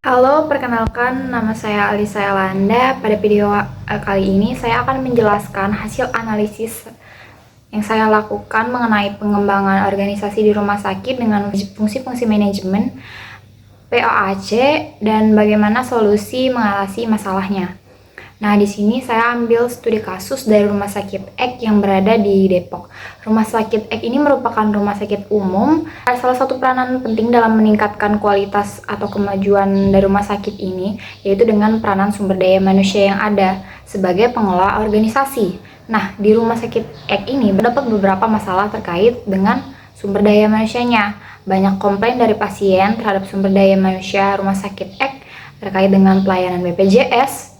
Halo, perkenalkan nama saya Alisa Yolanda. Pada video kali ini saya akan menjelaskan hasil analisis yang saya lakukan mengenai pengembangan organisasi di rumah sakit dengan fungsi-fungsi manajemen POAC dan bagaimana solusi mengatasi masalahnya. Nah, di sini saya ambil studi kasus dari Rumah Sakit Ek yang berada di Depok. Rumah Sakit Ek ini merupakan rumah sakit umum. Salah satu peranan penting dalam meningkatkan kualitas atau kemajuan dari rumah sakit ini, yaitu dengan peranan sumber daya manusia yang ada sebagai pengelola organisasi. Nah, di Rumah Sakit Ek ini terdapat beberapa masalah terkait dengan sumber daya manusianya. Banyak komplain dari pasien terhadap sumber daya manusia Rumah Sakit Ek terkait dengan pelayanan BPJS,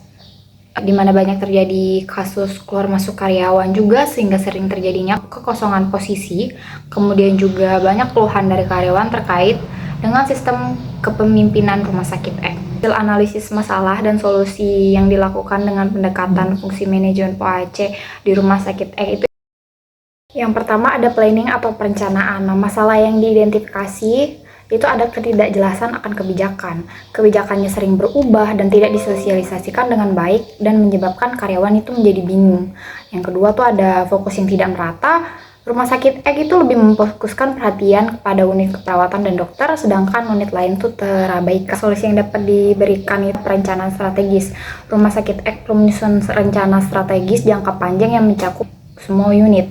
di mana banyak terjadi kasus keluar masuk karyawan juga sehingga sering terjadinya kekosongan posisi. Kemudian juga banyak keluhan dari karyawan terkait dengan sistem kepemimpinan rumah sakit Ek. Hasil analisis masalah dan solusi yang dilakukan dengan pendekatan fungsi manajemen POAC di rumah sakit Ek itu yang pertama ada planning atau perencanaan. Nah, masalah yang diidentifikasi itu ada ketidakjelasan akan kebijakan. Kebijakannya sering berubah dan tidak disosialisasikan dengan baik dan menyebabkan karyawan itu menjadi bingung. Yang kedua tuh ada fokus yang tidak merata. Rumah sakit Ek itu lebih memfokuskan perhatian kepada unit keperawatan dan dokter, sedangkan unit lain tuh terabaikan. Solusi yang dapat diberikan itu perencanaan strategis. Rumah sakit Ek perlu menyusun rencana strategis jangka panjang yang mencakup semua unit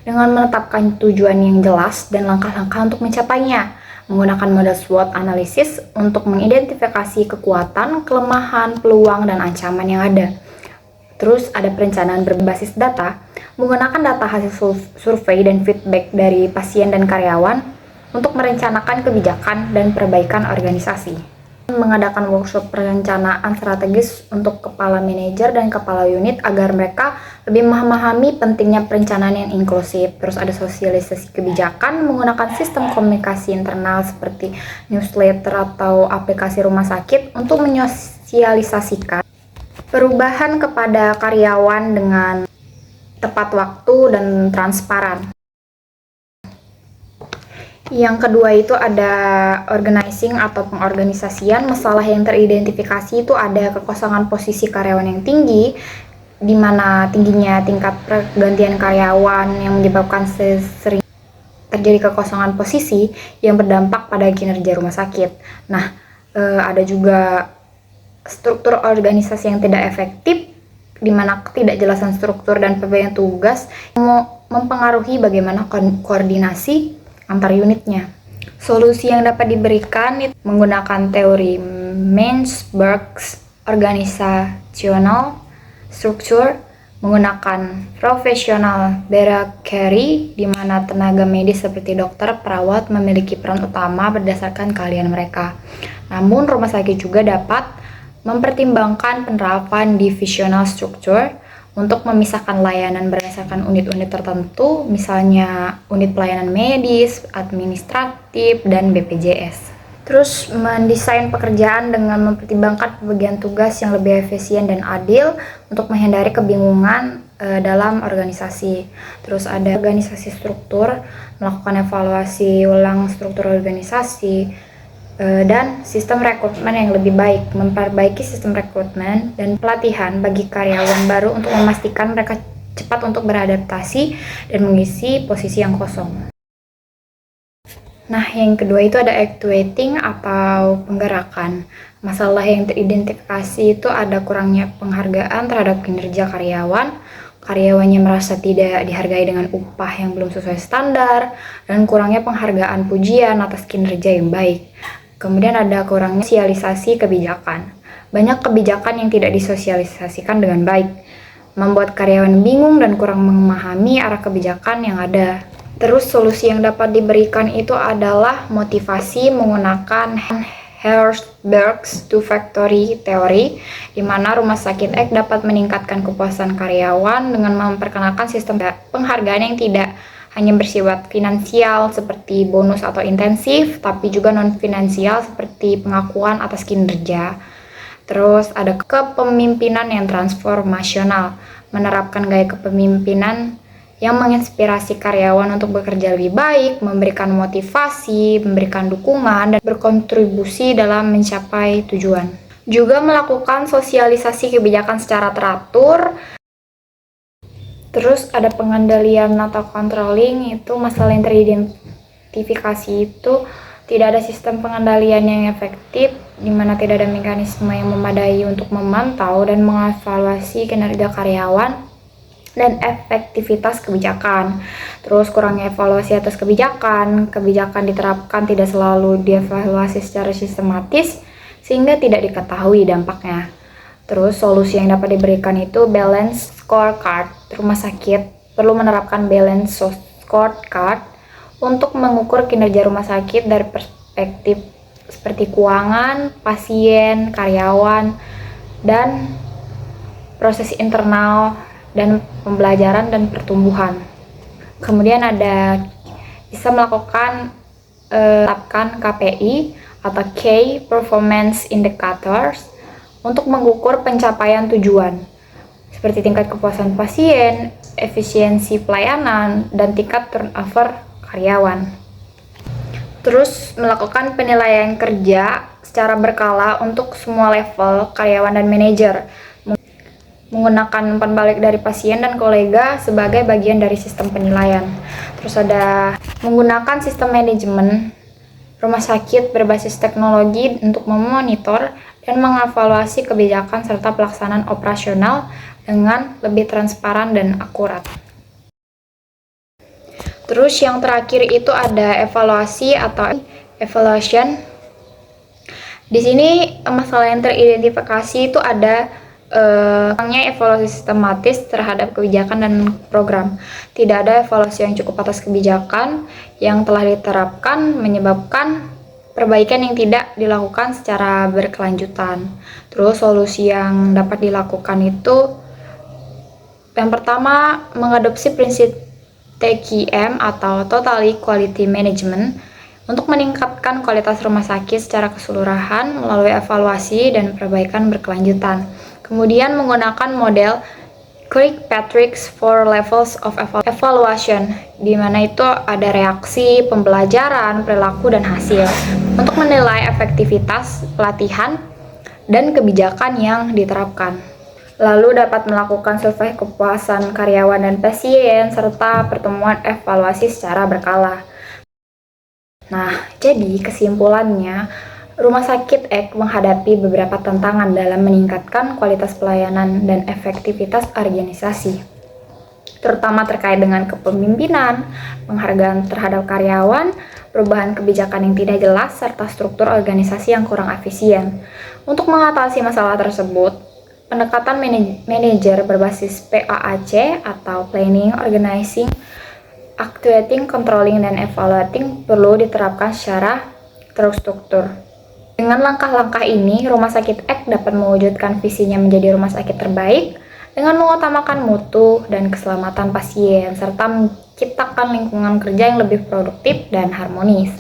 dengan menetapkan tujuan yang jelas dan langkah-langkah untuk mencapainya, menggunakan model SWOT analisis untuk mengidentifikasi kekuatan, kelemahan, peluang, dan ancaman yang ada. Terus ada perencanaan berbasis data, menggunakan data hasil survei dan feedback dari pasien dan karyawan untuk merencanakan kebijakan dan perbaikan organisasi. Mengadakan workshop perencanaan strategis untuk kepala manajer dan kepala unit agar mereka lebih memahami pentingnya perencanaan yang inklusif. Terus ada sosialisasi kebijakan menggunakan sistem komunikasi internal seperti newsletter atau aplikasi rumah sakit untuk menyosialisasikan perubahan kepada karyawan dengan tepat waktu dan transparan. Yang kedua itu ada organizing atau pengorganisasian. Masalah yang teridentifikasi itu ada kekosongan posisi karyawan yang tinggi, di mana tingginya tingkat pergantian karyawan yang menyebabkan sering terjadi kekosongan posisi yang berdampak pada kinerja rumah sakit. Nah, ada juga struktur organisasi yang tidak efektif, di mana ketidakjelasan struktur dan pembagian tugas mempengaruhi bagaimana koordinasi antar unitnya. Solusi yang dapat diberikan itu menggunakan teori Mansberg's organizational structure, menggunakan professional hierarchy di mana tenaga medis seperti dokter, perawat memiliki peran utama berdasarkan keahlian mereka. Namun rumah sakit juga dapat mempertimbangkan penerapan divisional structure untuk memisahkan layanan berdasarkan unit-unit tertentu, misalnya unit pelayanan medis, administratif, dan BPJS. Terus mendesain pekerjaan dengan mempertimbangkan pembagian tugas yang lebih efisien dan adil untuk menghindari kebingungan dalam organisasi. Terus ada organisasi struktur, melakukan evaluasi ulang struktur organisasi, dan sistem rekrutmen yang lebih baik, memperbaiki sistem rekrutmen dan pelatihan bagi karyawan baru untuk memastikan mereka cepat untuk beradaptasi dan mengisi posisi yang kosong. Nah, yang kedua itu ada actuating atau penggerakan. Masalah yang teridentifikasi itu ada kurangnya penghargaan terhadap kinerja karyawan. Karyawannya merasa tidak dihargai dengan upah yang belum sesuai standar, dan kurangnya penghargaan pujian atas kinerja yang baik. Kemudian ada kurangnya sosialisasi kebijakan. Banyak kebijakan yang tidak disosialisasikan dengan baik, membuat karyawan bingung dan kurang memahami arah kebijakan yang ada. Terus solusi yang dapat diberikan itu adalah motivasi menggunakan Herzberg's Two Factory Theory, di mana rumah sakit Ek dapat meningkatkan kepuasan karyawan dengan memperkenalkan sistem penghargaan yang tidak hanya bersifat finansial seperti bonus atau intensif, tapi juga non-finansial seperti pengakuan atas kinerja. Terus ada kepemimpinan yang transformasional, menerapkan gaya kepemimpinan yang menginspirasi karyawan untuk bekerja lebih baik, memberikan motivasi, memberikan dukungan, dan berkontribusi dalam mencapai tujuan. Juga melakukan sosialisasi kebijakan secara teratur. Terus ada pengendalian atau controlling, itu masalah yang teridentifikasi itu tidak ada sistem pengendalian yang efektif, di mana tidak ada mekanisme yang memadai untuk memantau dan mengevaluasi kinerja karyawan dan efektivitas kebijakan. Terus kurangnya evaluasi atas kebijakan diterapkan tidak selalu dievaluasi secara sistematis sehingga tidak diketahui dampaknya. Terus solusi yang dapat diberikan itu balance scorecard. Rumah sakit perlu menerapkan balance scorecard untuk mengukur kinerja rumah sakit dari perspektif seperti keuangan, pasien, karyawan, dan proses internal dan pembelajaran dan pertumbuhan. Kemudian ada bisa melakukan tetapkan KPI atau Key Performance Indicators untuk mengukur pencapaian tujuan seperti tingkat kepuasan pasien, efisiensi pelayanan, dan tingkat turnover karyawan. Terus melakukan penilaian kerja secara berkala untuk semua level karyawan dan manajer, menggunakan umpan balik dari pasien dan kolega sebagai bagian dari sistem penilaian. Terus ada menggunakan sistem manajemen rumah sakit berbasis teknologi untuk memonitor dan mengevaluasi kebijakan serta pelaksanaan operasional dengan lebih transparan dan akurat. Terus yang terakhir itu ada evaluasi atau evaluation. Di sini masalah yang teridentifikasi itu ada kurangnya evaluasi sistematis terhadap kebijakan dan program. Tidak ada evaluasi yang cukup atas kebijakan yang telah diterapkan, menyebabkan perbaikan yang tidak dilakukan secara berkelanjutan. Terus solusi yang dapat dilakukan itu yang pertama, mengadopsi prinsip TQM atau Total Quality Management untuk meningkatkan kualitas rumah sakit secara keseluruhan melalui evaluasi dan perbaikan berkelanjutan. Kemudian menggunakan model Kirkpatrick's Four Levels of Evaluation, di mana itu ada reaksi, pembelajaran, perilaku, dan hasil untuk menilai efektivitas pelatihan dan kebijakan yang diterapkan. Lalu dapat melakukan survei kepuasan karyawan dan pasien serta pertemuan evaluasi secara berkala. Nah, jadi kesimpulannya, Rumah Sakit Ek menghadapi beberapa tantangan dalam meningkatkan kualitas pelayanan dan efektivitas organisasi, terutama terkait dengan kepemimpinan, penghargaan terhadap karyawan, perubahan kebijakan yang tidak jelas, serta struktur organisasi yang kurang efisien. Untuk mengatasi masalah tersebut, pendekatan manajer berbasis PAAC atau Planning, Organizing, Actuating, Controlling, dan Evaluating perlu diterapkan secara terstruktur. Dengan langkah-langkah ini, Rumah Sakit Ek dapat mewujudkan visinya menjadi rumah sakit terbaik dengan mengutamakan mutu dan keselamatan pasien serta menciptakan lingkungan kerja yang lebih produktif dan harmonis.